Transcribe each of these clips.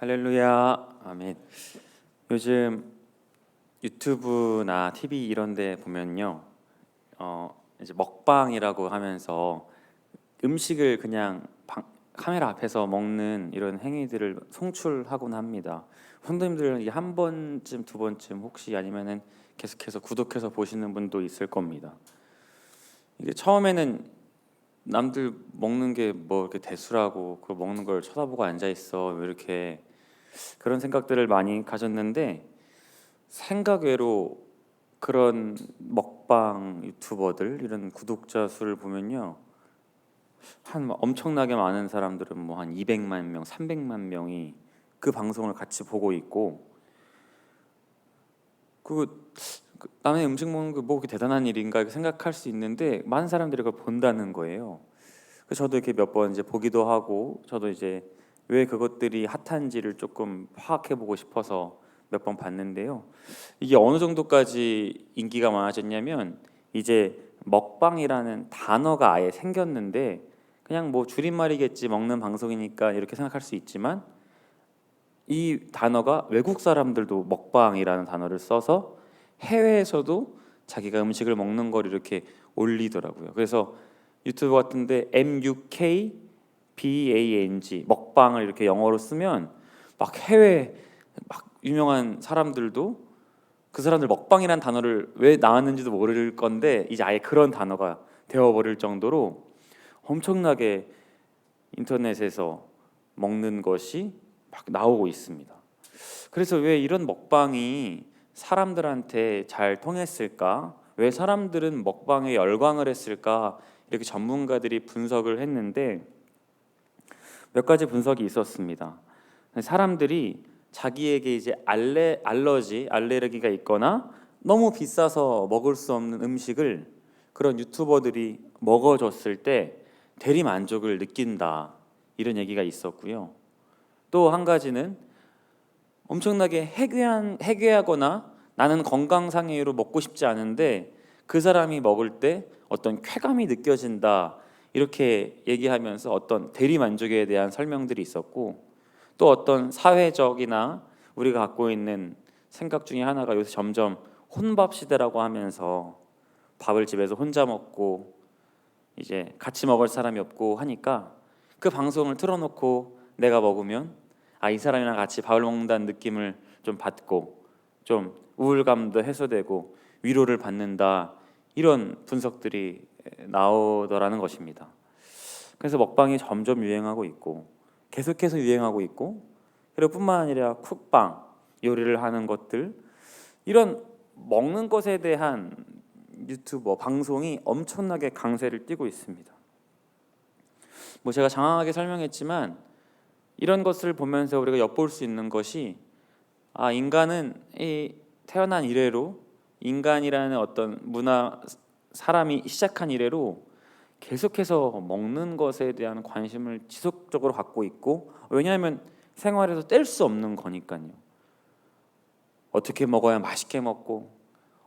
할렐루야, 아멘. 요즘 유튜브나 TV 이런 데 보면요, 이제 먹방이라고 하면서 음식을 그냥 카메라 앞에서 먹는 이런 행위들을 송출하곤 합니다. 성도님들은 이게 한 번쯤, 두 번쯤 혹시 아니면은 계속해서 구독해서 보시는 분도 있을 겁니다. 이게 처음에는 남들 먹는 게 뭐 이렇게 대수라고 그 먹는 걸 쳐다보고 앉아 있어 왜 이렇게 그런 생각들을 많이 가졌는데 생각 외로 그런 먹방 유튜버들 이런 구독자 수를 보면요 한 엄청나게 많은 사람들은 뭐 한 200만 명, 300만 명이 그 방송을 같이 보고 있고 남의 음식 먹는 게 뭐 그렇게 대단한 일인가 이렇게 생각할 수 있는데 많은 사람들이 그걸 본다는 거예요. 그래서 저도 이렇게 몇 번 이제 보기도 하고 저도 이제 왜 그것들이 핫한지를 조금 파악해 보고 싶어서 몇 번 봤는데요. 이게 어느 정도까지 인기가 많아졌냐면 이제 먹방이라는 단어가 아예 생겼는데 그냥 뭐 줄임말이겠지 먹는 방송이니까 이렇게 생각할 수 있지만 이 단어가 외국 사람들도 먹방이라는 단어를 써서 해외에서도 자기가 음식을 먹는 걸 이렇게 올리더라고요. 그래서 유튜브 같은데 MUKBANG 먹방을 이렇게 영어로 쓰면 막 해외 막 유명한 사람들도 그 사람들 먹방이란 단어를 왜 나왔는지도 모를 건데 이제 아예 그런 단어가 되어버릴 정도로 엄청나게 인터넷에서 먹는 것이 막 나오고 있습니다. 그래서 왜 이런 먹방이 사람들한테 잘 통했을까? 왜 사람들은 먹방에 열광을 했을까? 이렇게 전문가들이 분석을 했는데 몇 가지 분석이 있었습니다. 사람들이 자기에게 이제 알레르기가 있거나 너무 비싸서 먹을 수 없는 음식을 그런 유튜버들이 먹어줬을 때 대리 만족을 느낀다 이런 얘기가 있었고요. 또 한 가지는 엄청나게 해괴하거나 나는 건강상해로 먹고 싶지 않은데 그 사람이 먹을 때 어떤 쾌감이 느껴진다 이렇게 얘기하면서 어떤 대리 만족에 대한 설명들이 있었고 또 어떤 사회적이나 우리가 갖고 있는 생각 중에 하나가 요새 점점 혼밥 시대라고 하면서 밥을 집에서 혼자 먹고 이제 같이 먹을 사람이 없고 하니까 그 방송을 틀어놓고 내가 먹으면 이 사람이랑 같이 밥을 먹는다는 느낌을 좀 받고 좀 우울감도 해소되고 위로를 받는다 이런 분석들이 나오더라는 것입니다. 그래서 먹방이 점점 유행하고 있고 계속해서 유행하고 있고 그리고 뿐만 아니라 쿡방 요리를 하는 것들 이런 먹는 것에 대한 유튜버 방송이 엄청나게 강세를 띠고 있습니다. 뭐 제가 장황하게 설명했지만 이런 것을 보면서 우리가 엿볼 수 있는 것이 인간은 이 태어난 이래로 인간이라는 어떤 문화 사람이 시작한 이래로 계속해서 먹는 것에 대한 관심을 지속적으로 갖고 있고 왜냐하면 생활에서 뗄 수 없는 거니까요. 어떻게 먹어야 맛있게 먹고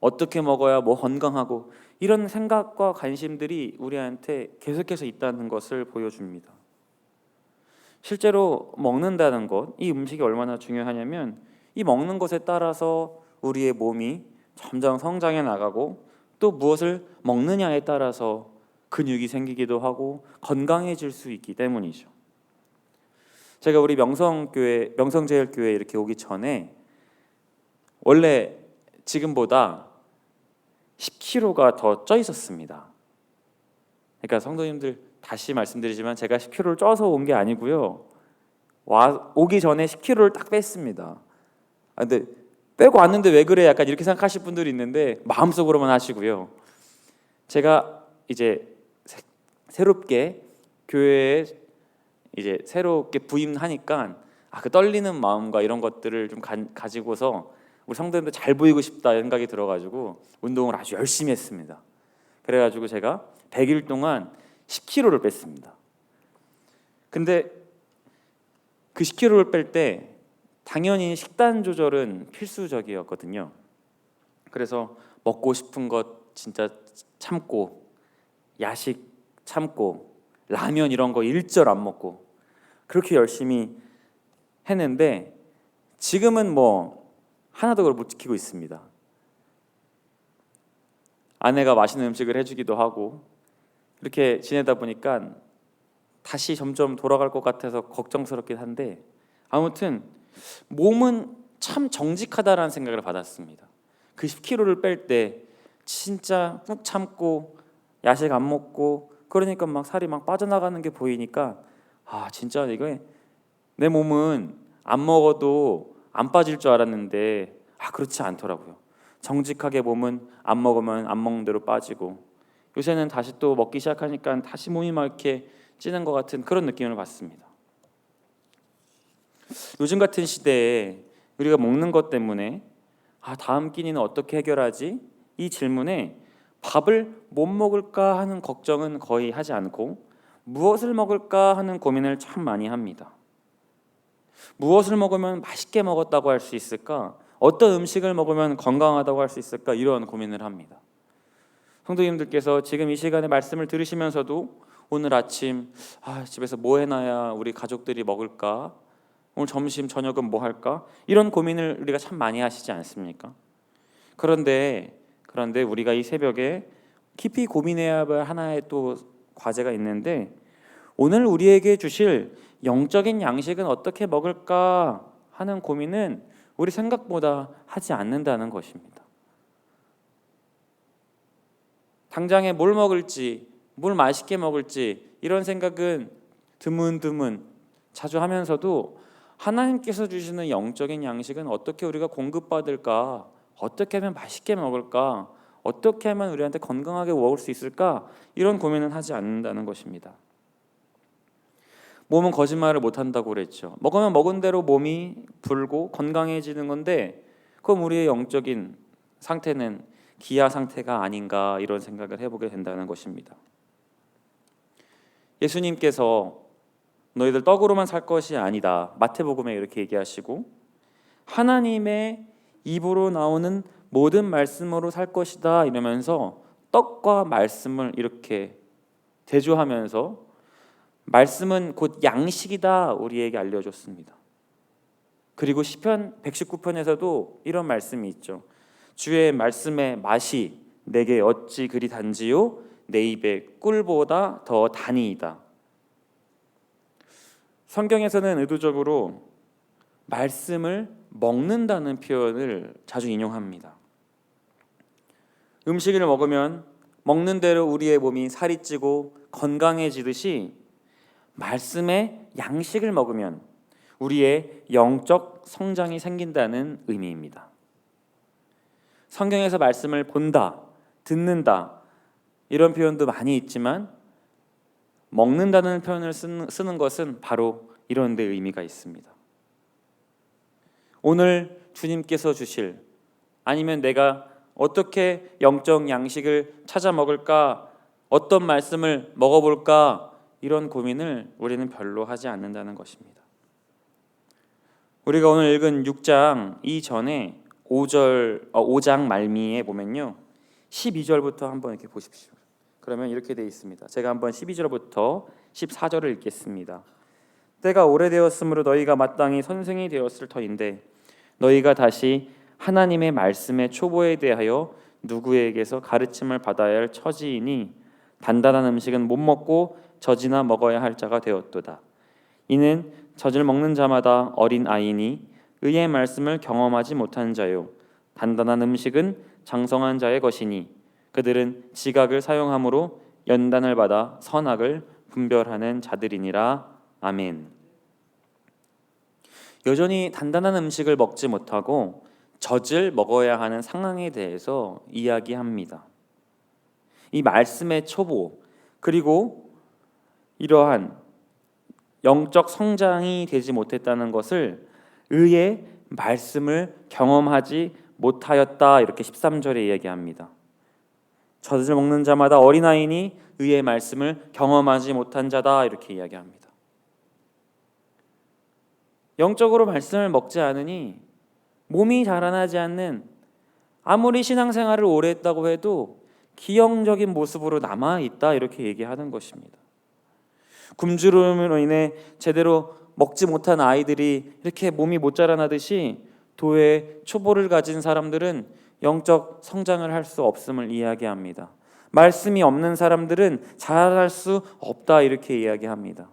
어떻게 먹어야 뭐 건강하고 이런 생각과 관심들이 우리한테 계속해서 있다는 것을 보여줍니다. 실제로 먹는다는 것, 이 음식이 얼마나 중요하냐면 이 먹는 것에 따라서 우리의 몸이 점점 성장해 나가고 또 무엇을 먹느냐에 따라서 근육이 생기기도 하고 건강해질 수 있기 때문이죠. 제가 우리 명성제일교회 이렇게 오기 전에 원래 지금보다 10kg가 더 쪄 있었습니다. 그러니까 성도님들 다시 말씀드리지만 제가 10kg를 쪄서 온 게 아니고요. 오기 전에 10kg를 딱 뺐습니다. 근데 빼고 왔는데 왜 그래? 약간 이렇게 생각하실 분들이 있는데 마음속으로만 하시고요. 제가 이제 새롭게 교회에 이제 새롭게 부임하니까 그 떨리는 마음과 이런 것들을 좀 가지고서 우리 성도님들 잘 보이고 싶다 생각이 들어가지고 운동을 아주 열심히 했습니다. 그래가지고 제가 100일 동안 10kg를 뺐습니다. 근데 그 10kg를 뺄 때 당연히 식단 조절은 필수적이었거든요. 그래서 먹고 싶은 것 진짜 참고 야식 참고 라면 이런 거 일절 안 먹고 그렇게 열심히 했는데 지금은 뭐 하나도 그걸 못 지키고 있습니다. 아내가 맛있는 음식을 해주기도 하고 이렇게 지내다 보니까 다시 점점 돌아갈 것 같아서 걱정스럽긴 한데, 아무튼 몸은 참 정직하다라는 생각을 받았습니다. 그 10kg를 뺄 때 진짜 꾹 참고 야식 안 먹고 그러니까 막 살이 막 빠져나가는 게 보이니까 진짜 이거 내 몸은 안 먹어도 안 빠질 줄 알았는데 그렇지 않더라고요. 정직하게 몸은 안 먹으면 안 먹는 대로 빠지고, 요새는 다시 또 먹기 시작하니까 다시 몸이 막 이렇게 찌는 것 같은 그런 느낌을 받습니다. 요즘 같은 시대에 우리가 먹는 것 때문에 다음 끼니는 어떻게 해결하지? 이 질문에 밥을 못 먹을까 하는 걱정은 거의 하지 않고 무엇을 먹을까 하는 고민을 참 많이 합니다. 무엇을 먹으면 맛있게 먹었다고 할 수 있을까? 어떤 음식을 먹으면 건강하다고 할 수 있을까? 이런 고민을 합니다. 성도님들께서 지금 이 시간에 말씀을 들으시면서도 오늘 아침 집에서 뭐 해놔야 우리 가족들이 먹을까? 오늘 점심 저녁은 뭐 할까? 이런 고민을 우리가 참 많이 하시지 않습니까? 그런데 우리가 이 새벽에 깊이 고민해야 할 하나의 또 과제가 있는데, 오늘 우리에게 주실 영적인 양식은 어떻게 먹을까 하는 고민은 우리 생각보다 하지 않는다는 것입니다. 당장에 뭘 먹을지, 뭘 맛있게 먹을지 이런 생각은 드문드문 자주 하면서도 하나님께서 주시는 영적인 양식은 어떻게 우리가 공급받을까, 어떻게 하면 맛있게 먹을까, 어떻게 하면 우리한테 건강하게 먹을 수 있을까, 이런 고민은 하지 않는다는 것입니다. 몸은 거짓말을 못한다고 그랬죠. 먹으면 먹은 대로 몸이 불고 건강해지는 건데, 그럼 우리의 영적인 상태는 기아 상태가 아닌가, 이런 생각을 해보게 된다는 것입니다. 예수님께서 너희들 떡으로만 살 것이 아니다, 마태복음에 이렇게 얘기하시고, 하나님의 입으로 나오는 모든 말씀으로 살 것이다 이러면서 떡과 말씀을 이렇게 대조하면서 말씀은 곧 양식이다 우리에게 알려줬습니다. 그리고 시편 119편에서도 이런 말씀이 있죠. 주의 말씀의 맛이 내게 어찌 그리 단지요, 내 입에 꿀보다 더 단이이다. 성경에서는 의도적으로 말씀을 먹는다는 표현을 자주 인용합니다. 음식을 먹으면 먹는 대로 우리의 몸이 살이 찌고 건강해지듯이 말씀의 양식을 먹으면 우리의 영적 성장이 생긴다는 의미입니다. 성경에서 말씀을 본다, 듣는다 이런 표현도 많이 있지만 먹는다는 표현을 쓰는 것은 바로 이런 데 의미가 있습니다. 오늘 주님께서 주실, 아니면 내가 어떻게 영적 양식을 찾아 먹을까, 어떤 말씀을 먹어볼까, 이런 고민을 우리는 별로 하지 않는다는 것입니다. 우리가 오늘 읽은 6장 이전에 5장 말미에 보면요, 12절부터 한번 이렇게 보십시오. 그러면 이렇게 되어 있습니다. 제가 한번 12절부터 14절을 읽겠습니다. 때가 오래되었으므로 너희가 마땅히 선생이 되었을 터인데 너희가 다시 하나님의 말씀의 초보에 대하여 누구에게서 가르침을 받아야 할 처지이니 단단한 음식은 못 먹고 젖이나 먹어야 할 자가 되었도다. 이는 젖을 먹는 자마다 어린 아이니 의의 말씀을 경험하지 못한 자요, 단단한 음식은 장성한 자의 것이니 그들은 지각을 사용함으로 연단을 받아 선악을 분별하는 자들이니라. 아멘. 여전히 단단한 음식을 먹지 못하고 젖을 먹어야 하는 상황에 대해서 이야기합니다. 이 말씀의 초보, 그리고 이러한 영적 성장이 되지 못했다는 것을 의의 말씀을 경험하지 못하였다, 이렇게 13절에 이야기합니다. 젖을 먹는 자마다 어린아이니 의의 말씀을 경험하지 못한 자다, 이렇게 이야기합니다. 영적으로 말씀을 먹지 않으니 몸이 자라나지 않는, 아무리 신앙생활을 오래 했다고 해도 기형적인 모습으로 남아있다, 이렇게 얘기하는 것입니다. 굶주림으로 인해 제대로 먹지 못한 아이들이 이렇게 몸이 못 자라나듯이 도의 초보를 가진 사람들은 영적 성장을 할 수 없음을 이야기합니다. 말씀이 없는 사람들은 자랄 수 없다 이렇게 이야기합니다.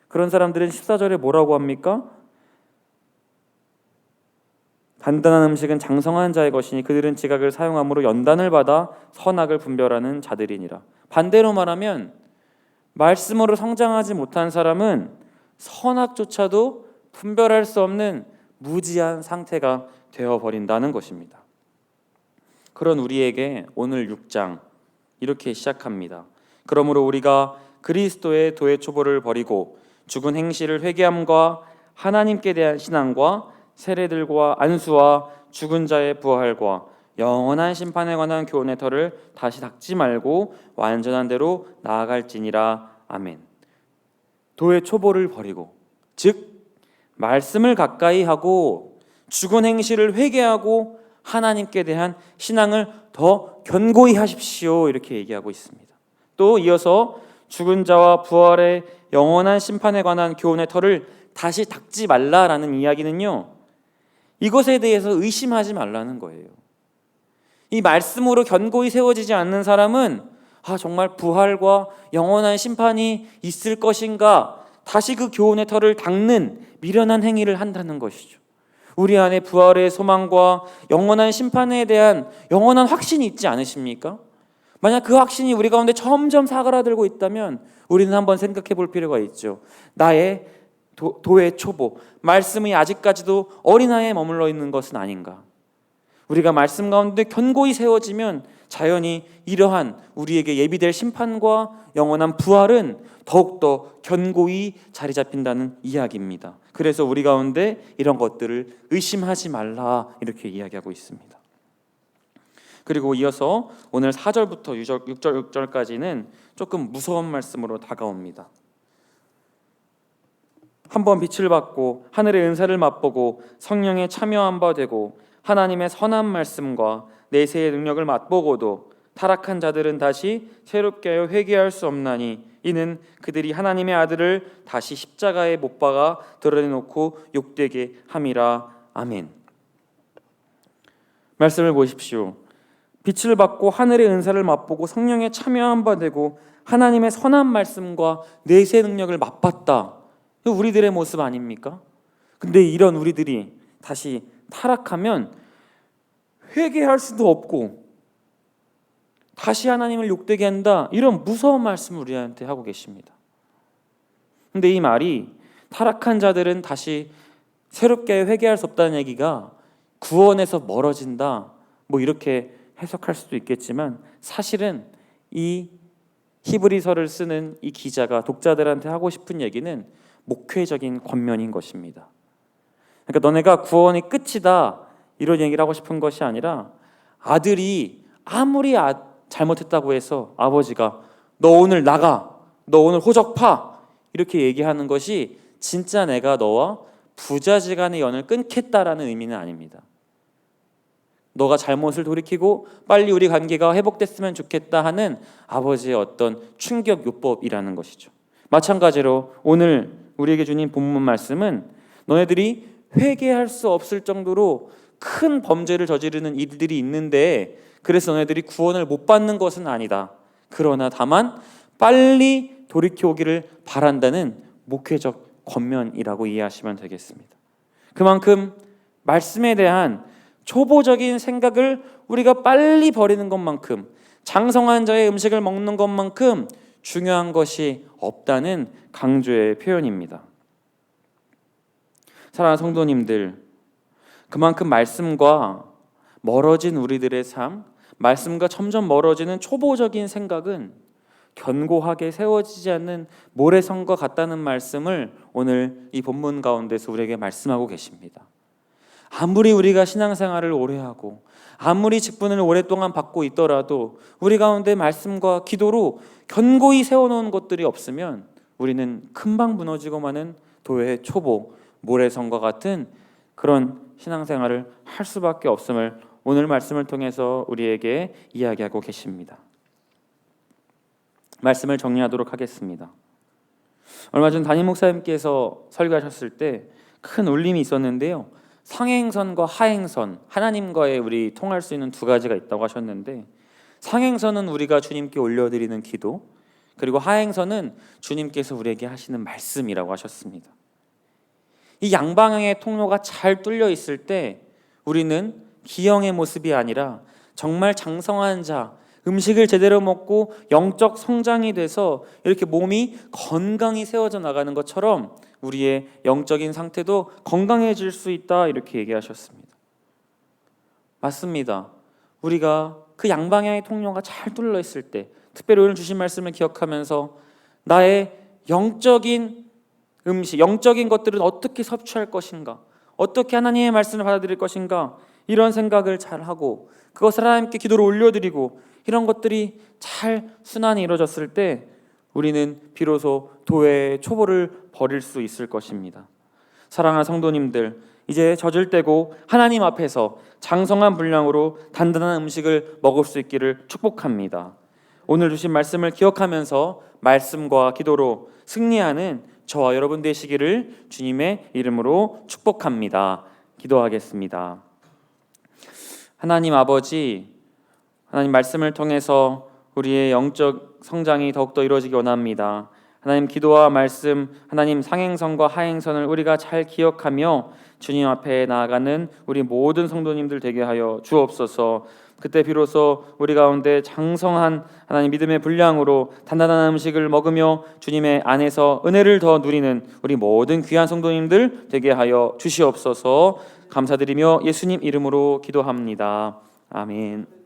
그런 사람들은 14절에 뭐라고 합니까? 단단한 음식은 장성한 자의 것이니 그들은 지각을 사용함으로 연단을 받아 선악을 분별하는 자들이니라. 반대로 말하면 말씀으로 성장하지 못한 사람은 선악조차도 분별할 수 없는 무지한 상태가 되어버린다는 것입니다. 그런 우리에게 오늘 6장 이렇게 시작합니다. 그러므로 우리가 그리스도의 도의 초보를 버리고 죽은 행실을 회개함과 하나님께 대한 신앙과 세례들과 안수와 죽은 자의 부활과 영원한 심판에 관한 교훈의 털을 다시 닦지 말고 완전한 대로 나아갈지니라. 아멘. 도의 초보를 버리고, 즉 말씀을 가까이 하고 죽은 행실을 회개하고 하나님께 대한 신앙을 더 견고히 하십시오 이렇게 얘기하고 있습니다. 또 이어서 죽은 자와 부활의 영원한 심판에 관한 교훈의 털을 다시 닦지 말라라는 이야기는요, 이것에 대해서 의심하지 말라는 거예요. 이 말씀으로 견고히 세워지지 않는 사람은 정말 부활과 영원한 심판이 있을 것인가, 다시 그 교훈의 털을 닦는 미련한 행위를 한다는 것이죠. 우리 안에 부활의 소망과 영원한 심판에 대한 영원한 확신이 있지 않으십니까? 만약 그 확신이 우리 가운데 점점 사그라들고 있다면 우리는 한번 생각해 볼 필요가 있죠. 나의 도의 초보, 말씀이 아직까지도 어린아이에 머물러 있는 것은 아닌가? 우리가 말씀 가운데 견고히 세워지면 자연히 이러한 우리에게 예비될 심판과 영원한 부활은 더욱더 견고히 자리 잡힌다는 이야기입니다. 그래서 우리 가운데 이런 것들을 의심하지 말라 이렇게 이야기하고 있습니다. 그리고 이어서 오늘 4절부터 6절, 6절까지는 조금 무서운 말씀으로 다가옵니다. 한번 빛을 받고 하늘의 은사를 맛보고 성령에 참여한 바 되고 하나님의 선한 말씀과 내세의 능력을 맛보고도 타락한 자들은 다시 새롭게 하여 회개할 수 없나니 이는 그들이 하나님의 아들을 다시 십자가에 못 박아 드러내놓고 욕되게 함이라. 아멘. 말씀을 보십시오. 빛을 받고 하늘의 은사를 맛보고 성령에 참여한 바 되고 하나님의 선한 말씀과 내세의 능력을 맛봤다. 우리들의 모습 아닙니까? 근데 이런 우리들이 다시 타락하면 회개할 수도 없고 다시 하나님을 욕되게 한다, 이런 무서운 말씀을 우리한테 하고 계십니다. 근데 이 말이 타락한 자들은 다시 새롭게 회개할 수 없다는 얘기가 구원에서 멀어진다, 뭐 이렇게 해석할 수도 있겠지만 사실은 이 히브리서를 쓰는 이 기자가 독자들한테 하고 싶은 얘기는 목회적인 권면인 것입니다. 그러니까 너네가 구원이 끝이다 이런 얘기를 하고 싶은 것이 아니라, 아들이 아무리 잘못했다고 해서 아버지가 너 오늘 나가, 너 오늘 호적 파 이렇게 얘기하는 것이 진짜 내가 너와 부자지간의 연을 끊겠다라는 의미는 아닙니다. 너가 잘못을 돌이키고 빨리 우리 관계가 회복됐으면 좋겠다 하는 아버지의 어떤 충격 요법이라는 것이죠. 마찬가지로 오늘 우리에게 주신 본문 말씀은 너네들이 회개할 수 없을 정도로 큰 범죄를 저지르는 일들이 있는데 그래서 너네들이 구원을 못 받는 것은 아니다. 그러나 다만 빨리 돌이켜오기를 바란다는 목회적 권면이라고 이해하시면 되겠습니다. 그만큼 말씀에 대한 초보적인 생각을 우리가 빨리 버리는 것만큼, 장성한 자의 음식을 먹는 것만큼 중요한 것이 없다는 강조의 표현입니다. 사랑하는 성도님들, 그만큼 말씀과 멀어진 우리들의 삶, 말씀과 점점 멀어지는 초보적인 생각은 견고하게 세워지지 않는 모래성과 같다는 말씀을 오늘 이 본문 가운데서 우리에게 말씀하고 계십니다. 아무리 우리가 신앙생활을 오래 하고 아무리 직분을 오랫동안 받고 있더라도 우리 가운데 말씀과 기도로 견고히 세워놓은 것들이 없으면 우리는 금방 무너지고 마는 도의 초보, 모래성과 같은 그런 신앙생활을 할 수밖에 없음을 오늘 말씀을 통해서 우리에게 이야기하고 계십니다. 말씀을 정리하도록 하겠습니다. 얼마 전 담임 목사님께서 설교하셨을 때 큰 울림이 있었는데요. 상행선과 하행선, 하나님과의 우리 통할 수 있는 두 가지가 있다고 하셨는데, 상행선은 우리가 주님께 올려드리는 기도, 그리고 하행선은 주님께서 우리에게 하시는 말씀이라고 하셨습니다. 이 양방향의 통로가 잘 뚫려 있을 때 우리는 기형의 모습이 아니라 정말 장성한 자, 음식을 제대로 먹고 영적 성장이 돼서 이렇게 몸이 건강히 세워져 나가는 것처럼 우리의 영적인 상태도 건강해질 수 있다, 이렇게 얘기하셨습니다. 맞습니다. 우리가 그 양방향의 통로가 잘 뚫려 있을 때, 특별히 오늘 주신 말씀을 기억하면서 나의 영적인 음식, 영적인 것들은 어떻게 섭취할 것인가, 어떻게 하나님의 말씀을 받아들일 것인가, 이런 생각을 잘 하고 그것을 하나님께 기도로 올려드리고 이런 것들이 잘 순환이 이루어졌을 때 우리는 비로소 도회의 초보를 버릴 수 있을 것입니다. 사랑하는 성도님들, 이제 젖을 떼고 하나님 앞에서 장성한 분량으로 단단한 음식을 먹을 수 있기를 축복합니다. 오늘 주신 말씀을 기억하면서 말씀과 기도로 승리하는 저와 여러분 되시기를 주님의 이름으로 축복합니다. 기도하겠습니다. 하나님 아버지, 하나님 말씀을 통해서 우리의 영적 성장이 더욱더 이루어지기 원합니다. 하나님 기도와 말씀, 하나님 상행선과 하행선을 우리가 잘 기억하며 주님 앞에 나아가는 우리 모든 성도님들 되게 하여 주옵소서. 그때 비로소 우리 가운데 장성한 하나님 믿음의 분량으로 단단한 음식을 먹으며 주님의 안에서 은혜를 더 누리는 우리 모든 귀한 성도님들 되게 하여 주시옵소서. 감사드리며 예수님 이름으로 기도합니다. 아멘.